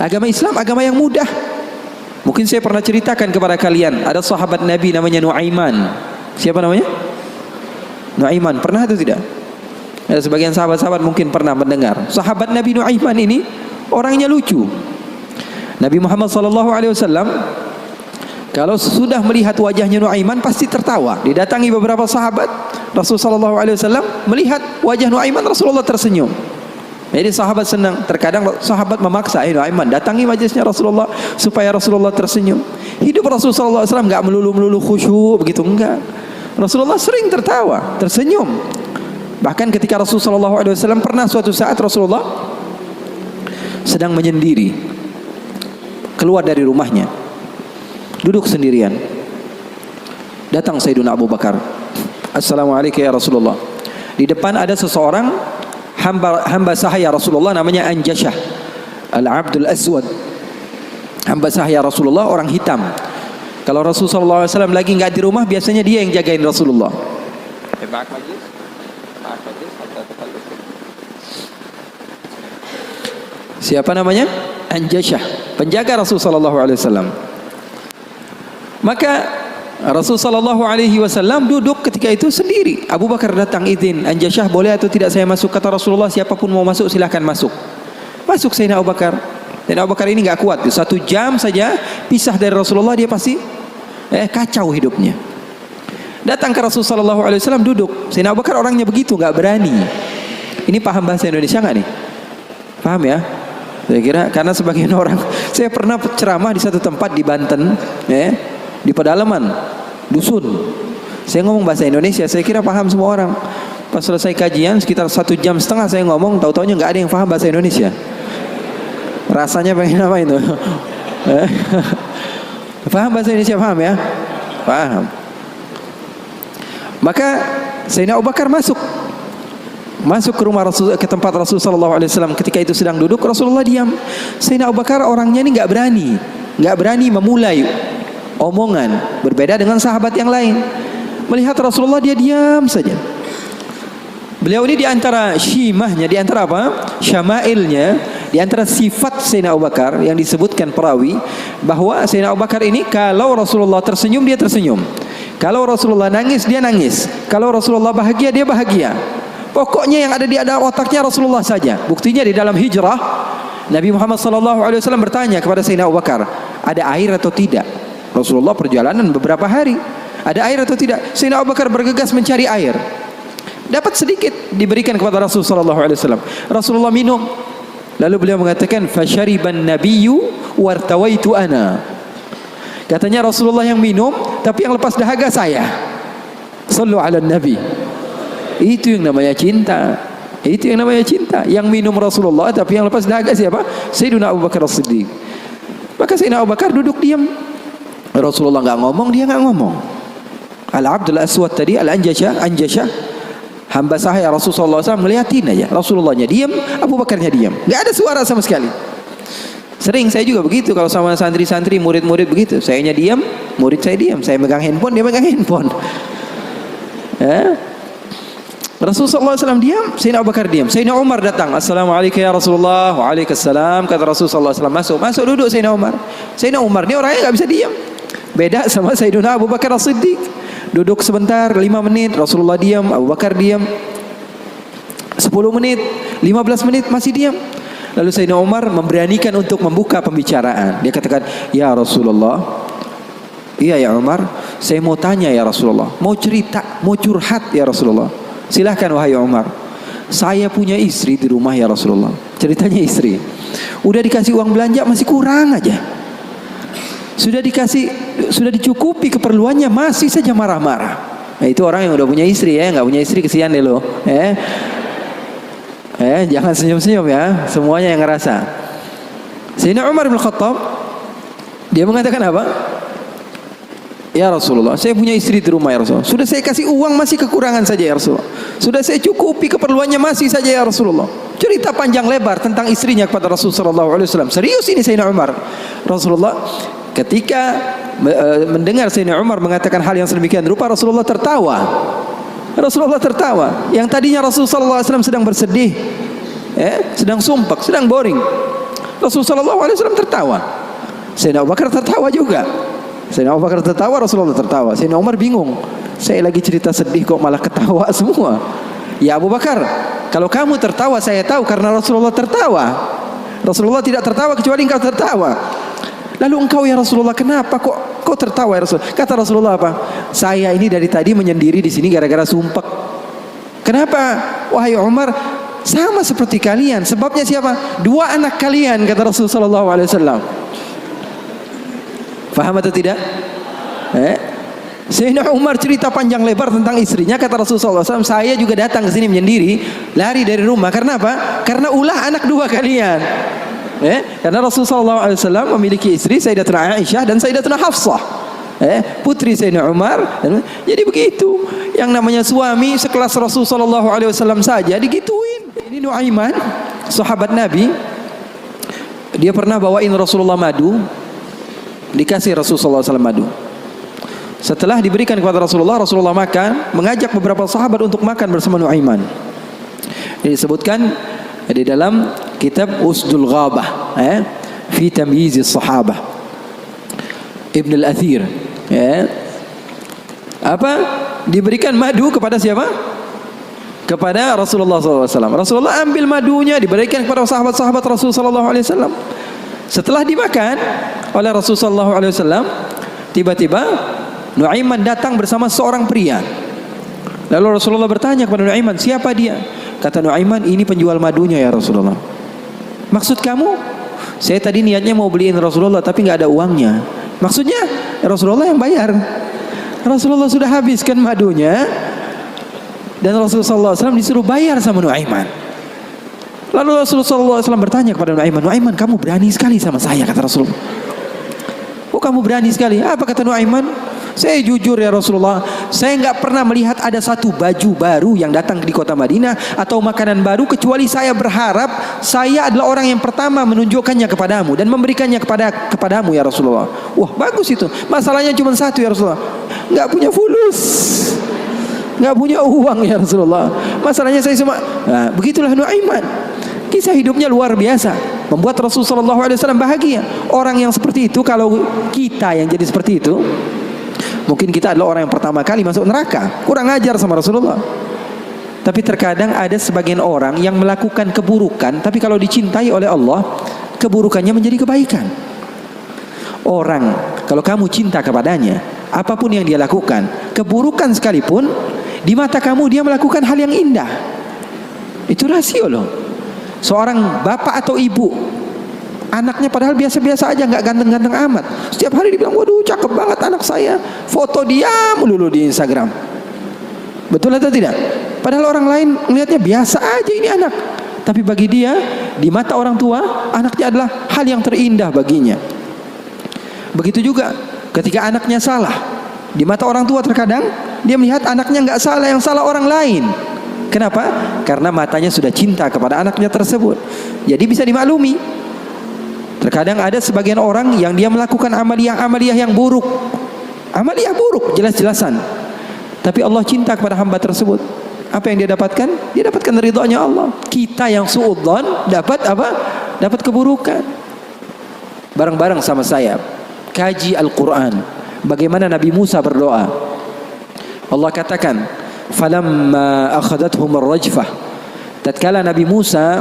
Agama Islam agama yang mudah. Mungkin saya pernah ceritakan kepada kalian, ada sahabat Nabi namanya Nuaiman. Siapa namanya? Nuaiman. Pernah atau tidak? Ada sebagian sahabat-sahabat mungkin pernah mendengar. Sahabat Nabi Nuaiman ini orangnya lucu. Nabi Muhammad SAW kalau sudah melihat wajahnya Nuaiman pasti tertawa. Didatangi beberapa sahabat, Rasulullah SAW melihat wajah Nuaiman, Rasulullah tersenyum. Jadi sahabat senang. Terkadang sahabat memaksa, Nuaiman datangi majlisnya Rasulullah supaya Rasulullah tersenyum. Hidup Rasulullah SAW enggak melulu khusyuk begitu, enggak. Rasulullah sering tertawa, tersenyum. Bahkan ketika Rasulullah SAW pernah suatu saat Rasulullah sedang menyendiri, keluar dari rumahnya, duduk sendirian. Datang Sayyidina Abu Bakar. Assalamualaikum ya Rasulullah. Di depan ada seseorang hamba sahaya Rasulullah namanya Anjashah Al-Abdul Aswad. Hamba sahaya Rasulullah, orang hitam. Kalau Rasulullah SAW lagi nggak di rumah, biasanya dia yang jagain Rasulullah. Siapa namanya? Anjashah, penjaga Rasulullah SAW. Maka Rasulullah SAW duduk ketika itu sendiri. Abu Bakar datang, izin, Anjashah boleh atau tidak saya masuk? Kata Rasulullah, siapapun mau masuk silahkan masuk. Masuk Sayyidina Abu Bakar. Dan Abu Bakar ini nggak kuat. 1 jam saja pisah dari Rasulullah, dia pasti kacau hidupnya. Datang ke Rasulullah SAW duduk. Sayyidina Abu Bakar orangnya begitu, nggak berani. Ini paham bahasa Indonesia nggak nih? Paham ya? Saya kira karena sebagian orang, saya pernah ceramah di satu tempat di Banten, di pedalaman dusun. Saya ngomong bahasa Indonesia, saya kira paham semua orang. Pas selesai kajian sekitar 1,5 jam saya ngomong, tahu-taunya nggak ada yang paham bahasa Indonesia. Rasanya pengen apa itu? Paham bahasa Indonesia, paham ya? Paham. Maka Sayyidina Abu Bakar masuk ke rumah Rasul, ke tempat Rasulullah SAW. Ketika itu sedang duduk, Rasulullah diam. Sayyidina Abu Bakar orangnya ini nggak berani memulai omongan, berbeda dengan sahabat yang lain. Melihat Rasulullah dia diam saja. Beliau ini di antara syimahnya, di antara apa? Syama'ilnya, di antara sifat Sayyidina Abu Bakar yang disebutkan perawi bahwa Sayyidina Abu Bakar ini kalau Rasulullah tersenyum dia tersenyum. Kalau Rasulullah nangis dia nangis. Kalau Rasulullah bahagia dia bahagia. Pokoknya yang ada di otaknya Rasulullah saja. Buktinya di dalam hijrah Nabi Muhammad SAW bertanya kepada Sayyidina Abu Bakar, ada air atau tidak? Rasulullah perjalanan beberapa hari, ada air atau tidak? Sayyidina Abu Bakar bergegas mencari air. Dapat sedikit, diberikan kepada Rasulullah SAW. Rasulullah minum. Lalu beliau mengatakan, fasyariban nabiyyu wartawaitu ana. Katanya Rasulullah yang minum, tapi yang lepas dahaga saya. Sallu ala nabi. Itu yang namanya cinta. Itu yang namanya cinta. Yang minum Rasulullah, tapi yang lepas dahaga siapa? Sayyidina Abu Bakar As-Siddiq. Maka Sayyidina Abu Bakar duduk diam. Rasulullah nggak ngomong, dia nggak ngomong. Al-Abdul Aswad tadi, Anjashah, hamba sahaya Rasulullah SAW, ngeliatin aja. Rasulullahnya diam, Abu Bakarnya diam. Nggak ada suara sama sekali. Sering saya juga begitu kalau sama santri-santri, murid-murid begitu. Sayanya diam, murid saya diam. Saya megang handphone, dia megang handphone. Rasulullah SAW diam, Sayyidina Abu Bakar diam. Sayyidina Umar datang, Assalamualaikum ya Rasulullah. Waalaikumsalam. Kata Rasulullah SAW, masuk duduk Sayyidina Umar. Sayyidina Umar ini orangnya nggak bisa diam. Beda sama Sayyidina Abu Bakar As-Siddiq. Duduk sebentar, 5 menit, Rasulullah diam, Abu Bakar diam. 10 menit, 15 menit masih diam. Lalu Sayyidina Umar memberanikan untuk membuka pembicaraan. Dia katakan, ya Rasulullah, iya ya Umar, saya mau tanya ya Rasulullah, mau cerita, mau curhat ya Rasulullah. Silahkan wahai Umar. Saya punya istri di rumah ya Rasulullah. Ceritanya istri. Udah dikasih uang belanja masih kurang aja. Sudah dicukupi keperluannya masih saja marah-marah. Nah, itu orang yang udah punya istri ya, nggak punya istri kesian deh lo. Jangan senyum-senyum ya, semuanya yang ngerasa. Sayyidina Umar bin Khattab dia mengatakan apa? Ya Rasulullah, saya punya istri di rumah ya Rasulullah. Sudah saya kasih uang masih kekurangan saja ya Rasulullah. Sudah saya cukupi keperluannya masih saja ya Rasulullah. Cerita panjang lebar tentang istrinya kepada Rasulullah SAW. Serius ini Sayyidina Umar. Rasulullah ketika mendengar Sayyidina Umar mengatakan hal yang sedemikian rupa, Rasulullah tertawa. Rasulullah tertawa. Yang tadinya Rasulullah SAW sedang bersedih, sedang sumpah, sedang boring. Rasulullah SAW tertawa. Sayyidina Abu Bakar tertawa juga. Sayyidina Abu Bakar tertawa, Rasulullah tertawa. Sayyidina Umar bingung. Saya lagi cerita sedih kok malah ketawa semua. Ya Abu Bakar, kalau kamu tertawa saya tahu karena Rasulullah tertawa. Rasulullah tidak tertawa kecuali engkau tertawa. Lalu engkau ya Rasulullah, kenapa kok tertawa ya Rasul? Kata Rasulullah apa? Saya ini dari tadi menyendiri di sini gara-gara sumpek. Kenapa? Wahai Umar, sama seperti kalian. Sebabnya siapa? Dua anak kalian, kata Rasulullah SAW. Faham atau tidak? Sayyidina Umar cerita panjang lebar tentang istrinya. Kata Rasulullah SAW, saya juga datang ke sini menyendiri, lari dari rumah. Karena apa? Karena ulah anak dua kalian. Karena Rasulullah SAW memiliki istri Sayyidatuna Aisyah dan Sayyidatuna Hafsah, putri Sayyidina Umar. Jadi begitu. Yang namanya suami sekelas Rasulullah SAW saja digituin. Ini Nuaiman, sahabat Nabi. Dia pernah bawain Rasulullah madu. Dikasih Rasulullah SAW madu. Setelah diberikan kepada Rasulullah, Rasulullah makan, mengajak beberapa sahabat untuk makan bersama Nuaiman. Ini disebutkan di dalam kitab Usdul Ghabah, fi tamyiz as-sahabah, Ibn al-Athir. Diberikan madu kepada siapa? Kepada Rasulullah SAW. Rasulullah ambil madunya, diberikan kepada sahabat-sahabat Rasulullah SAW. Setelah dimakan oleh Rasulullah SAW, tiba-tiba Nuaiman datang bersama seorang pria. Lalu Rasulullah bertanya kepada Nuaiman, siapa dia? Kata Nuaiman, ini penjual madunya ya Rasulullah. Maksud kamu? Saya tadi niatnya mau beliin Rasulullah tapi nggak ada uangnya. Maksudnya Rasulullah yang bayar. Rasulullah sudah habiskan madunya dan Rasulullah SAW disuruh bayar sama Nuaiman. Lalu Rasulullah SAW bertanya kepada Nuaiman, Nuaiman kamu berani sekali sama saya, kata Rasulullah. Oh kamu berani sekali. Apa kata Nuaiman? Saya jujur ya Rasulullah, saya nggak pernah melihat ada satu baju baru yang datang di kota Madinah atau makanan baru kecuali saya berharap saya adalah orang yang pertama menunjukkannya kepadamu dan memberikannya kepadamu ya Rasulullah. Wah bagus itu. Masalahnya cuma satu ya Rasulullah, nggak punya fulus, nggak punya uang ya Rasulullah. Masalahnya saya cuma, nah, begitulah Nuaiman. Kisah hidupnya luar biasa, membuat Rasulullah SAW bahagia. Orang yang seperti itu, kalau kita yang jadi seperti itu, mungkin kita adalah orang yang pertama kali masuk neraka. Kurang ajar sama Rasulullah. Tapi terkadang ada sebagian orang yang melakukan keburukan, tapi kalau dicintai oleh Allah, keburukannya menjadi kebaikan. Orang, kalau kamu cinta kepadanya, apapun yang dia lakukan, keburukan sekalipun, di mata kamu dia melakukan hal yang indah. Itu rasio loh. Seorang bapak atau ibu, anaknya padahal biasa-biasa aja, nggak ganteng-ganteng amat, setiap hari dibilang, waduh cakep banget anak saya, foto dia melulu di Instagram. Betul atau tidak? Padahal orang lain melihatnya biasa aja ini anak, tapi bagi dia, di mata orang tua, anaknya adalah hal yang terindah baginya. Begitu juga ketika anaknya salah, di mata orang tua terkadang dia melihat anaknya nggak salah, yang salah orang lain. Kenapa? Karena matanya sudah cinta kepada anaknya tersebut. Jadi bisa dimaklumi. Terkadang ada sebagian orang yang dia melakukan amaliyah yang buruk. Amaliyah buruk, jelas-jelasan. Tapi Allah cinta kepada hamba tersebut. Apa yang dia dapatkan? Dia dapatkan ridhonya Allah. Kita yang suudzon dapat apa? Dapat keburukan. Bareng-bareng sama saya kaji Al-Quran. Bagaimana Nabi Musa berdoa. Allah katakan, falamma akhadathum ar-rajfah. Tatkala Nabi Musa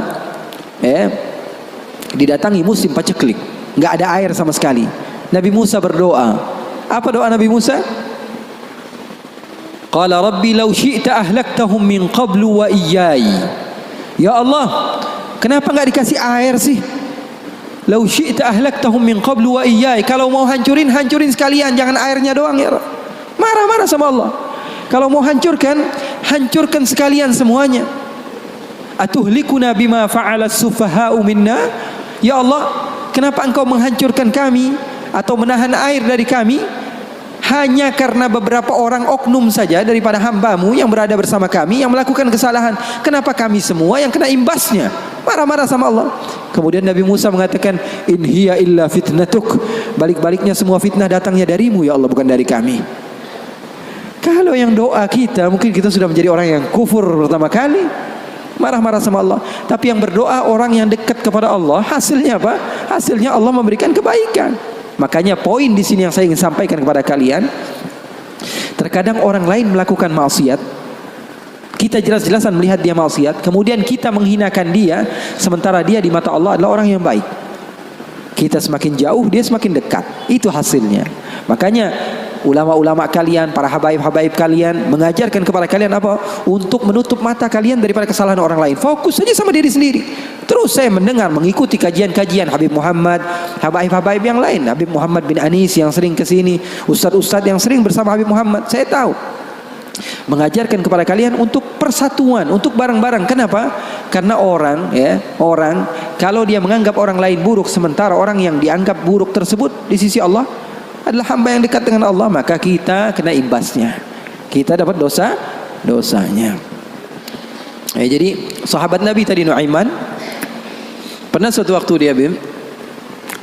didatangi musim paceklik, nggak ada air sama sekali. Nabi Musa berdoa. Apa doa Nabi Musa? Qala rabbi law syi'ta ahlaktahum min qablu wa iyyai. Ya Allah, kenapa nggak dikasih air sih? Law syi'ta ahlaktahum min qablu wa iyyai. Kalau mau hancurin sekalian, jangan airnya doang ya. Marah-marah sama Allah. Kalau mau hancurkan sekalian semuanya. Atuhlikuna bima fa'ala as-sufaha'u minna. Ya Allah, kenapa engkau menghancurkan kami atau menahan air dari kami hanya karena beberapa orang oknum saja daripada hambamu yang berada bersama kami yang melakukan kesalahan? Kenapa kami semua yang kena imbasnya? Marah-marah sama Allah. Kemudian Nabi Musa mengatakan, in hiya illa fitnatuk. Balik-baliknya semua fitnah datangnya darimu ya Allah, bukan dari kami. Kalau yang doa kita, mungkin kita sudah menjadi orang yang kufur pertama kali, marah-marah sama Allah. Tapi yang berdoa orang yang dekat kepada Allah, hasilnya apa? hasilnya Allah memberikan kebaikan. Makanya poin di sini yang saya ingin sampaikan kepada kalian, terkadang orang lain melakukan maksiat, kita jelas-jelasan melihat dia maksiat, kemudian kita menghinakan dia, sementara dia di mata Allah adalah orang yang baik. Kita semakin jauh, dia semakin dekat. Itu hasilnya. Makanya ulama-ulama kalian, para habaib-habaib kalian mengajarkan kepada kalian apa? Untuk menutup mata kalian daripada kesalahan orang lain. Fokus saja sama diri sendiri. Terus saya mendengar, mengikuti kajian-kajian Habib Muhammad, habaib-habaib yang lain, Habib Muhammad bin Anis yang sering ke sini, ustadz-ustadz yang sering bersama Habib Muhammad. Saya tahu mengajarkan kepada kalian untuk persatuan, untuk bareng-bareng. Kenapa? Karena orang kalau dia menganggap orang lain buruk, sementara orang yang dianggap buruk tersebut di sisi Allah adalah hamba yang dekat dengan Allah, maka kita kena imbasnya. Kita dapat dosanya. Jadi sahabat Nabi tadi Nuaiman, pernah suatu waktu dia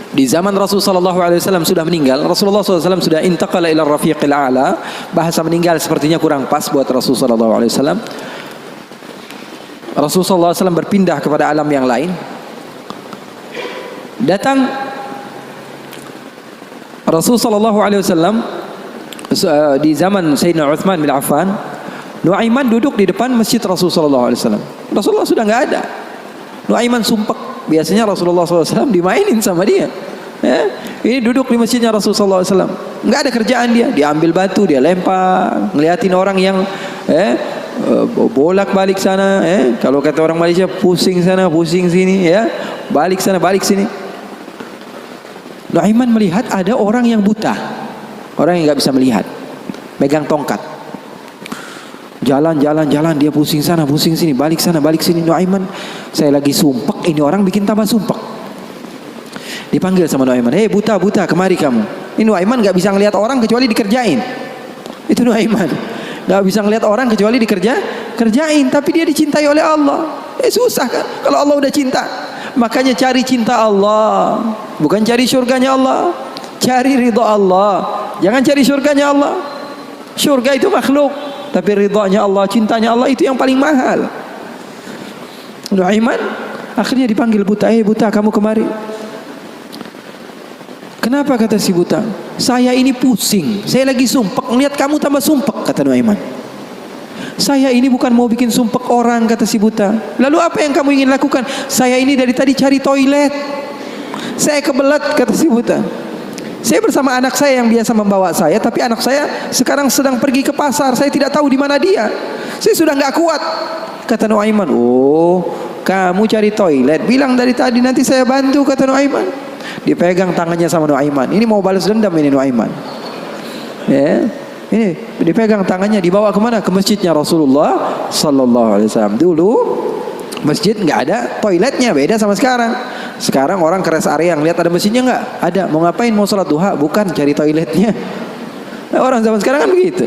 di zaman Rasulullah SAW sudah meninggal. Rasulullah SAW sudah intaqala ila rafiqil a'la. Bahasa meninggal sepertinya kurang pas buat Rasulullah SAW. Rasulullah SAW berpindah kepada alam yang lain. Datang Rasulullah SAW di zaman Sayyidina Uthman bin Affan. Nuaiman duduk di depan masjid Rasulullah SAW. Rasulullah sudah nggak ada. Nuaiman sumpek. Biasanya Rasulullah SAW dimainin sama dia. Ini duduk di masjidnya Rasulullah SAW. Nggak ada kerjaan dia. Dia ambil batu, dia lempar, ngeliatin orang yang bolak balik sana. Kalau kata orang Malaysia, pusing sana, pusing sini, balik sana, balik sini. Nuaiman melihat ada orang yang buta, orang yang nggak bisa melihat, megang tongkat. Jalan, dia pusing sana, pusing sini, balik sana, balik sini. Nuaiman, saya lagi sumpek, ini orang bikin tambah sumpek. Dipanggil sama Nuaiman, hei buta, kemari kamu. Ini Nuaiman gak bisa ngelihat orang kecuali dikerjain. Itu Nuaiman, gak bisa ngelihat orang kecuali kerjain. Tapi dia dicintai oleh Allah. Susah kan, kalau Allah udah cinta. Makanya cari cinta Allah, bukan cari surganya Allah. Cari ridha Allah, jangan cari surganya Allah. Surga itu makhluk, tapi ridhanya Allah, cintanya Allah itu yang paling mahal. Nuaiman akhirnya dipanggil buta, buta kamu kemari. Kenapa, kata si buta? Saya ini pusing, saya lagi sumpek, ngeliat kamu tambah sumpek, kata Nuaiman. Saya ini bukan mau bikin sumpek orang, kata si buta. Lalu apa yang kamu ingin lakukan? Saya ini dari tadi cari toilet, saya kebelet, kata si buta. Saya bersama anak saya yang biasa membawa saya, tapi anak saya sekarang sedang pergi ke pasar, saya tidak tahu di mana dia. Saya sudah nggak kuat, kata Nuaiman. Oh, kamu cari toilet, bilang dari tadi, nanti saya bantu, kata Nuaiman. Dipegang tangannya sama Nuaiman. Ini mau balas dendam ini Nuaiman. Ini dipegang tangannya, dibawa kemana? Ke masjidnya Rasulullah Sallallahu Alaihi Wasallam. Dulu masjid nggak ada toiletnya, beda sama sekarang. Sekarang orang ke rest area yang lihat ada masjidnya nggak? Ada. Mau ngapain? Mau sholat duha? Bukan, cari toiletnya. Orang zaman sekarang kan begitu.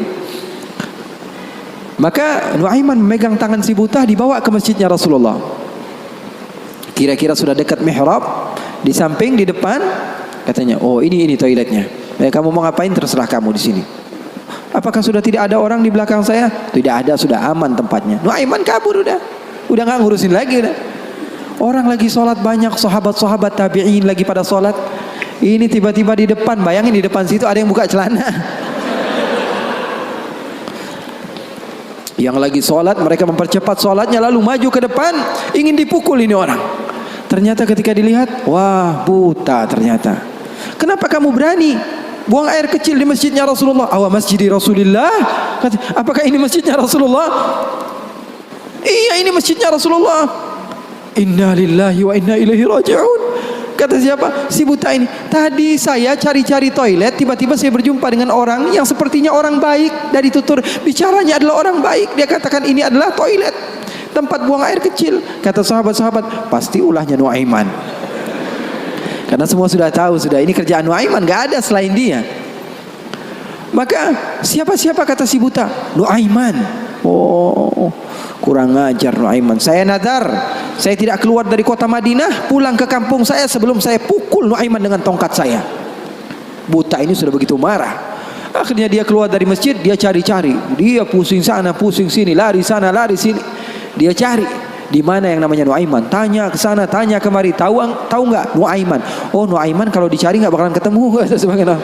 Maka Nuaiman memegang tangan si buta, dibawa ke masjidnya Rasulullah. Kira-kira sudah dekat mihrab, di samping, di depan, katanya, oh ini toiletnya. Kamu mau ngapain? Terserah kamu di sini. Apakah sudah tidak ada orang di belakang saya? Tidak ada, sudah aman tempatnya. Nuaiman kabur udah nggak ngurusin lagi udah. Orang lagi sholat banyak, sahabat-sahabat tabi'in lagi pada sholat. Ini tiba-tiba di depan, bayangin di depan situ ada yang buka celana. Yang lagi sholat, mereka mempercepat sholatnya, lalu maju ke depan, ingin dipukul ini orang. Ternyata ketika dilihat, wah buta ternyata. Kenapa kamu berani buang air kecil di masjidnya Rasulullah? Awa masjidi Rasulullah. Apakah ini masjidnya Rasulullah? Iya, ini masjidnya Rasulullah. Inna lillahi wa inna ilaihi raji'un. Kata siapa? Si buta ini. Tadi saya cari-cari toilet, tiba-tiba saya berjumpa dengan orang yang sepertinya orang baik. Dari tutur bicaranya adalah orang baik. Dia katakan ini adalah toilet, tempat buang air kecil. Kata sahabat-sahabat, pasti ulahnya Nuaiman. Karena semua sudah tahu, sudah ini kerjaan Nuaiman, gak ada selain dia. Maka siapa-siapa, kata si buta? Nuaiman. Oh, kurang ajar Nuaiman. Saya nadar, saya tidak keluar dari kota Madinah, pulang ke kampung saya sebelum saya pukul Nuaiman dengan tongkat saya. Buta ini sudah begitu marah. Akhirnya dia keluar dari masjid, dia cari-cari. Dia pusing sana, pusing sini, lari sana, lari sini. Dia cari. Di mana yang namanya Nuaiman? Tanya ke sana, tanya kemari. Tahu nggak Nuaiman? Oh, Nuaiman kalau dicari nggak bakalan ketemu. Sebagainya.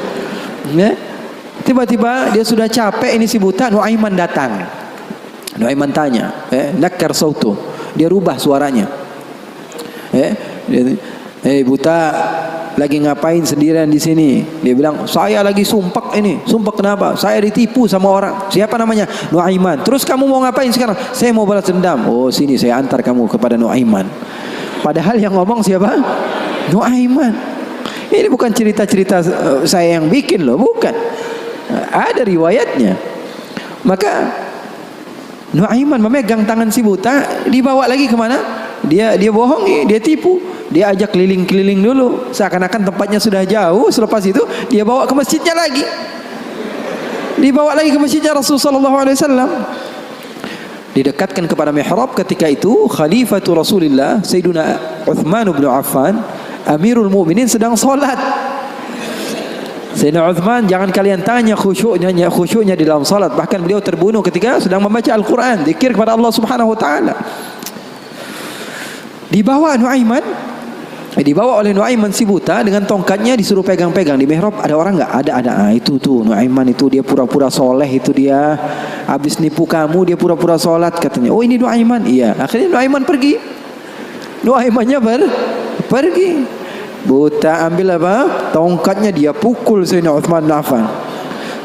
Ya? Tiba-tiba dia sudah capek, ini si buta, Nuaiman datang. Nuaiman tanya, nakar sautu. Dia rubah suaranya. Buta, lagi ngapain sendirian di sini? Dia bilang, saya lagi sumpek ini. Sumpek kenapa? Saya ditipu sama orang. Siapa namanya? Nuaiman. Terus kamu mau ngapain sekarang? Saya mau balas dendam. Oh, sini saya antar kamu kepada Nuaiman. Padahal yang ngomong siapa? Nuaiman. Ini bukan cerita-cerita saya yang bikin loh, bukan. Ada riwayatnya. Maka Nuaiman memegang tangan si buta, dibawa lagi kemana? Dia bohongi, dia tipu. Dia ajak keliling-keliling dulu, seakan-akan tempatnya sudah jauh. Selepas itu dia bawa ke masjidnya lagi. Dibawa lagi ke masjidnya Rasulullah SAW. Didekatkan kepada mihrab. Ketika itu Khalifatul Rasulullah Sayyiduna Uthman bin Affan, Amirul Mukminin, sedang salat. Sayyidina Uthman, jangan kalian tanya khusyuknya di dalam salat. Bahkan beliau terbunuh ketika sedang membaca Al-Quran, zikir kepada Allah Subhanahu Wa Taala. Dibawa oleh Nuaiman si buta dengan tongkatnya, disuruh pegang-pegang. Di mihrab ada orang nggak? Ada. Itu tuh Nuaiman itu, dia pura-pura soleh, itu dia habis nipu kamu, dia pura-pura sholat katanya. Oh, ini Nuaiman. Iya. Akhirnya Nuaiman pergi. Nuaimannya pergi. Buta ambil apa? Tongkatnya, dia pukul Sayyidina Uthman bin Affan.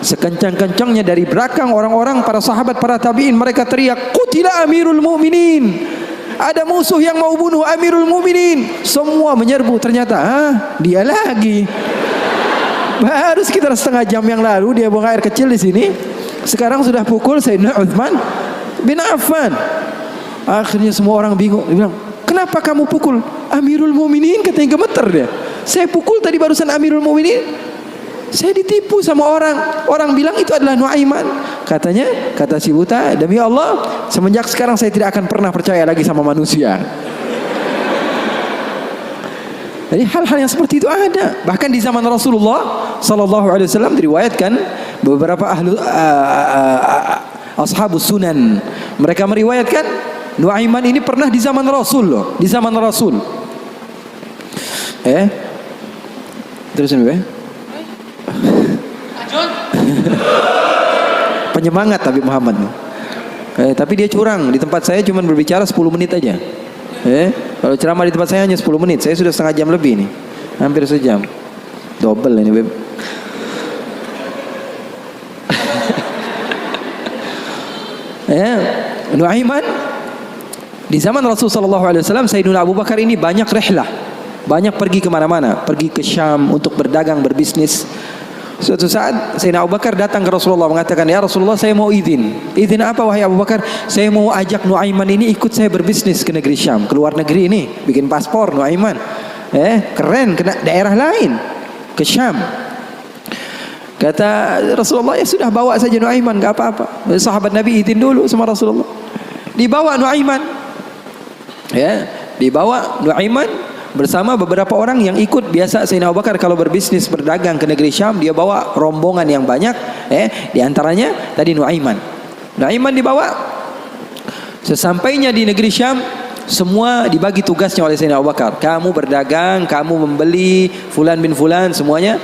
Sekencang-kencangnya dari belakang orang-orang, para sahabat, para tabi'in, mereka teriak, "Qutila Amirul Mukminin." Ada musuh yang mau bunuh Amirul Mukminin. Semua menyerbu. Ternyata dia lagi. Baru sekitar setengah jam yang lalu dia buang air kecil di sini. Sekarang sudah pukul Sayyidina Uthman bin Affan. Akhirnya semua orang bingung. Dia bilang, kenapa kamu pukul Amirul Mukminin? Katanya gemeter dia. Saya pukul tadi barusan Amirul Mukminin. Saya ditipu sama orang. Orang bilang itu adalah Nuaiman. Katanya, kata si buta, demi Allah, semenjak sekarang saya tidak akan pernah percaya lagi sama manusia. Jadi hal-hal yang seperti itu ada. Bahkan di zaman Rasulullah sallallahu alaihi wasallam diriwayatkan beberapa ashabus sunan, mereka meriwayatkan Nuaiman ini pernah di zaman Rasul loh, di zaman Rasul. Terusin ya. Penyemangat Habib Muhammad. Tapi dia curang. Di tempat saya cuma berbicara 10 menit aja. Kalau ceramah di tempat saya hanya 10 menit. Saya sudah setengah jam lebih nih. Hampir sejam. Double ini, Beb. Nuaiman di zaman Rasulullah SAW, Sayyidina Abu Bakar ini banyak rihlah, banyak pergi kemana-mana, pergi ke Syam untuk berdagang, berbisnis. Suatu saat Sayyidina Abu Bakar datang ke Rasulullah mengatakan, ya Rasulullah, saya mau izin. Izin apa wahai Abu Bakar? Saya mau ajak Nuaiman ini ikut saya berbisnis ke negeri Syam, ke luar negeri ini, bikin paspor Nuaiman. Keren, ke daerah lain, ke Syam. Kata Rasulullah, ya sudah, bawa saja Nuaiman, enggak apa-apa. Sahabat Nabi izin dulu sama Rasulullah. Dibawa Nuaiman. Dibawa Nuaiman bersama beberapa orang yang ikut. Biasa Sayyidina Abu Bakar kalau berbisnis, berdagang ke negeri Syam, dia bawa rombongan yang banyak. Di antaranya tadi Nuaiman. Nuaiman dibawa. Sesampainya di negeri Syam, semua dibagi tugasnya oleh Sayyidina Abu Bakar. Kamu berdagang, kamu membeli, fulan bin fulan, semuanya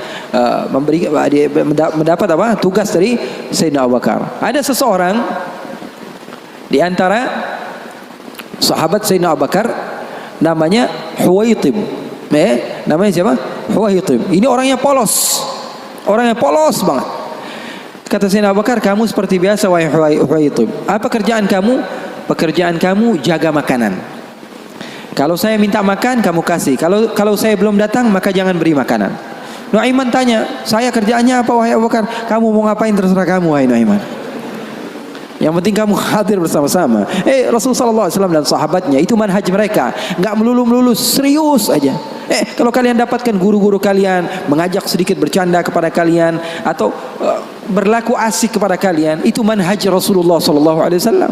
mendapat apa? Tugas dari Sayyidina Abu Bakar. Ada seseorang di antara sahabat Sayyidina Abu Bakar, namanya Huwaitib. Namanya siapa? Huwaitib. Ini orangnya polos. Orangnya polos banget. Kata Sayyidina Abu Bakar, kamu seperti biasa wahai Huwaitib. Apa kerjaan kamu? Pekerjaan kamu jaga makanan. Kalau saya minta makan, kamu kasih. Kalau saya belum datang, maka jangan beri makanan. Nuaiman tanya, saya kerjaannya apa wahai Abu Bakar? Kamu mau ngapain terserah kamu wahai Nuaiman. Yang penting kamu hadir bersama-sama. Rasulullah SAW dan sahabatnya itu manhaj mereka, nggak melulu serius aja. Kalau kalian dapatkan guru-guru kalian mengajak sedikit bercanda kepada kalian atau berlaku asik kepada kalian, itu manhaj Rasulullah SAW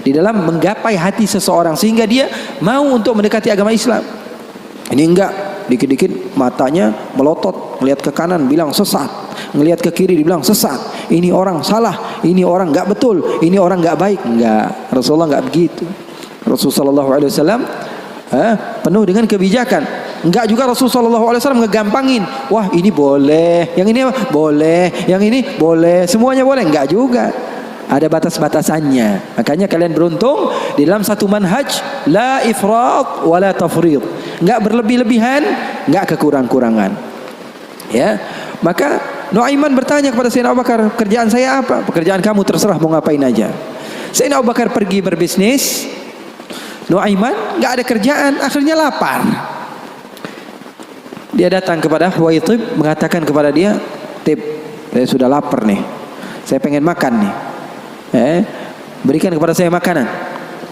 di dalam menggapai hati seseorang sehingga dia mau untuk mendekati agama Islam. Ini enggak, dikit-dikit matanya melotot, melihat ke kanan bilang sesat, ngelihat ke kiri dibilang sesat. Ini orang salah, ini orang enggak betul, ini orang enggak baik. Enggak, Rasulullah enggak begitu. Rasulullah SAW penuh dengan kebijakan. Enggak juga Rasulullah SAW ngegampangin. Wah ini boleh, yang ini boleh, yang ini boleh, semuanya boleh. Enggak juga. Ada batas-batasannya. Makanya kalian beruntung di dalam satu manhaj la ifrat wa la tafrid. Enggak berlebih-lebihan, enggak kekurang-kurangan. Ya. Maka Nuaiman bertanya kepada Sayyidina Abu Bakar, kerjaan saya apa? Pekerjaan kamu terserah mau ngapain aja. Sayyidina Abu Bakar pergi berbisnis. Nuaiman enggak ada kerjaan, akhirnya lapar. Dia datang kepada Huwaitib, mengatakan kepada dia, "Tib, saya sudah lapar nih. Saya pengen makan nih. Berikan kepada saya makanan."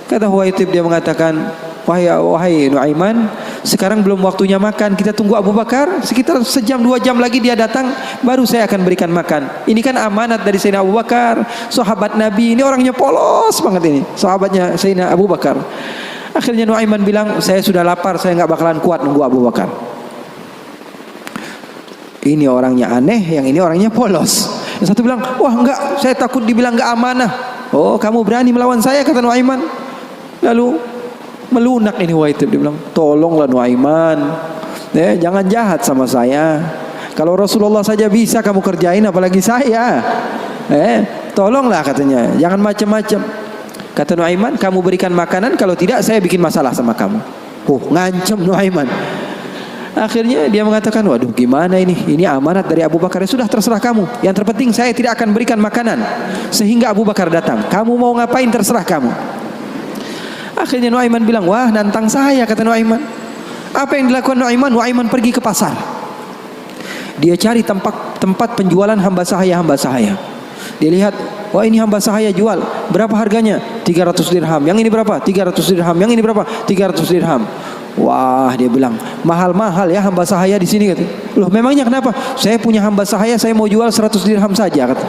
Kata Huwaitib, dia mengatakan, wahai Nuaiman, sekarang belum waktunya makan, kita tunggu Abu Bakar sekitar sejam 2 jam lagi dia datang, baru saya akan berikan makan. Ini kan amanat dari Sayyidina Abu Bakar, sahabat Nabi, ini orangnya polos banget ini, sahabatnya Sayyidina Abu Bakar. Akhirnya Nuaiman bilang, saya sudah lapar, saya nggak bakalan kuat nunggu Abu Bakar. Ini orangnya aneh, yang ini orangnya polos. Yang satu bilang, wah enggak, saya takut dibilang enggak amanah. Oh, kamu berani melawan saya, kata Nuaiman. Lalu melunak ini Huwaitib, dia bilang, tolonglah Nuaiman, jangan jahat sama saya. Kalau Rasulullah saja bisa kamu kerjain, apalagi saya. Tolonglah katanya, jangan macam-macam. Kata Nuaiman, kamu berikan makanan, kalau tidak saya bikin masalah sama kamu. Ngancam Nuaiman. Akhirnya dia mengatakan, waduh gimana ini? Ini amanat dari Abu Bakar. Ya sudah, terserah kamu. Yang terpenting saya tidak akan berikan makanan sehingga Abu Bakar datang. Kamu mau ngapain terserah kamu. Akhirnya Nuaiman bilang, wah nantang saya, kata Nuaiman. Apa yang dilakukan Nuaiman? Nuaiman pergi ke pasar. Dia cari tempat penjualan hamba sahaya. Dia lihat, wah ini hamba sahaya jual. Berapa harganya? 300 dirham. Yang ini berapa? 300 dirham. Yang ini berapa? 300 dirham. Wah, dia bilang, mahal-mahal ya hamba sahaya di sini, kata. Loh, memangnya kenapa? Saya punya hamba sahaya, saya mau jual 100 dirham saja, kata.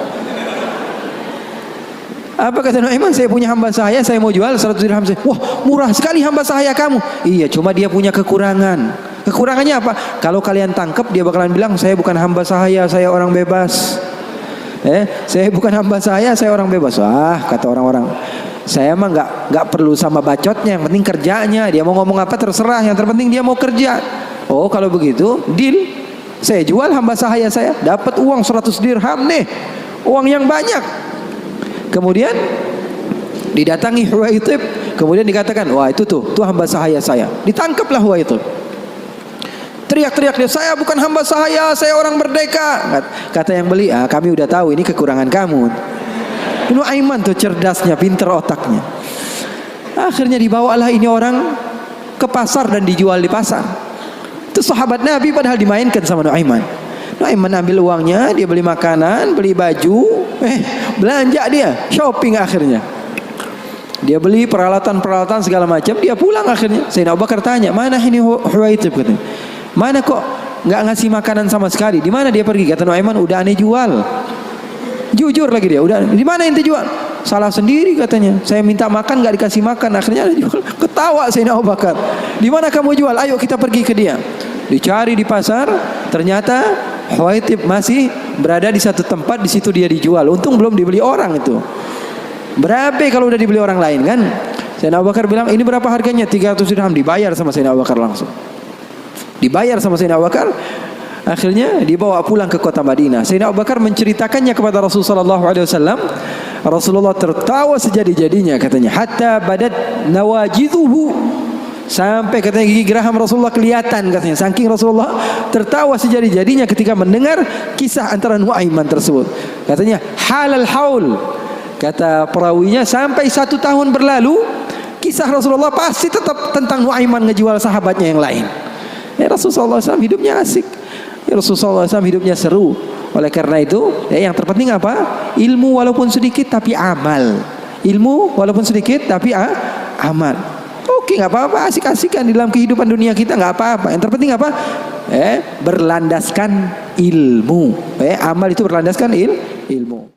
Apa kata Nuaiman? Saya punya hamba sahaya, saya mau jual 100 dirham saja. Wah, murah sekali hamba sahaya kamu. Iya, cuma dia punya kekurangan. Kekurangannya apa? Kalau kalian tangkap, dia bakalan bilang, saya bukan hamba sahaya, saya orang bebas. Saya bukan hamba saya orang bebas. Wah, kata orang-orang, saya mah nggak perlu sama bacotnya, yang penting kerjanya. Dia mau ngomong apa terserah, yang terpenting dia mau kerja. Oh, kalau begitu deal, saya jual hamba sahaya saya, dapat uang 100 dirham nih, uang yang banyak. Kemudian didatangi Huwaitib, kemudian dikatakan, wah itu tuh hamba sahaya saya. Ditangkaplah Huwaitib. Teriak-teriak dia, saya bukan hamba sahaya, saya orang merdeka. Kata yang beli, kami udah tahu ini kekurangan kamu. Nuaiman tuh cerdasnya, pinter otaknya. Akhirnya dibawalah ini orang ke pasar dan dijual di pasar. Itu sahabat Nabi padahal dimainkan sama Nuaiman. Nuaiman ambil uangnya, dia beli makanan, beli baju, belanja dia, shopping akhirnya. Dia beli peralatan-peralatan segala macam, dia pulang akhirnya. Sayyidina Abu Bakar tanya, mana ini Huwaitib, katanya. Mana kok nggak ngasih makanan sama sekali? Di mana dia pergi? Kata Nuaiman, udah aneh jual. Jujur lagi dia, udah. Di mana ente jual? Salah sendiri katanya. Saya minta makan nggak dikasih makan, akhirnya dia jual. Ketawa Sayyidina Abu Bakar. Di mana kamu jual? Ayo kita pergi ke dia. Dicari di pasar, ternyata Huwaitib masih berada di satu tempat, di situ dia dijual. Untung belum dibeli orang itu. Berapa kalau udah dibeli orang lain kan? Sayyidina Abu Bakar bilang, ini berapa harganya? 300 dirham. Dibayar sama Sayyidina Abu Bakar langsung. Dibayar sama Sayyidina Abu Bakar. Akhirnya dibawa pulang ke kota Madinah. Sayyidina Abu Bakar menceritakannya kepada Rasulullah SAW. Rasulullah tertawa sejadi-jadinya, katanya, hatta badat nawajidhuhu, sampai katanya gigi geraham Rasulullah kelihatan, katanya. Saking Rasulullah tertawa sejadi-jadinya ketika mendengar kisah antara Nuaiman tersebut. Katanya halal haul, kata perawinya, sampai 1 tahun berlalu kisah Rasulullah pasti tetap tentang Nuaiman ngejual sahabatnya yang lain. Rasulullah SAW hidupnya asik. Rasulullah SAW hidupnya seru. Oleh karena itu, yang terpenting apa? Ilmu walaupun sedikit tapi amal. Ilmu walaupun sedikit tapi amal. Oke, nggak apa-apa, asik-asikan di dalam kehidupan dunia kita, nggak apa-apa. Yang terpenting apa? Berlandaskan ilmu. Amal itu berlandaskan ilmu.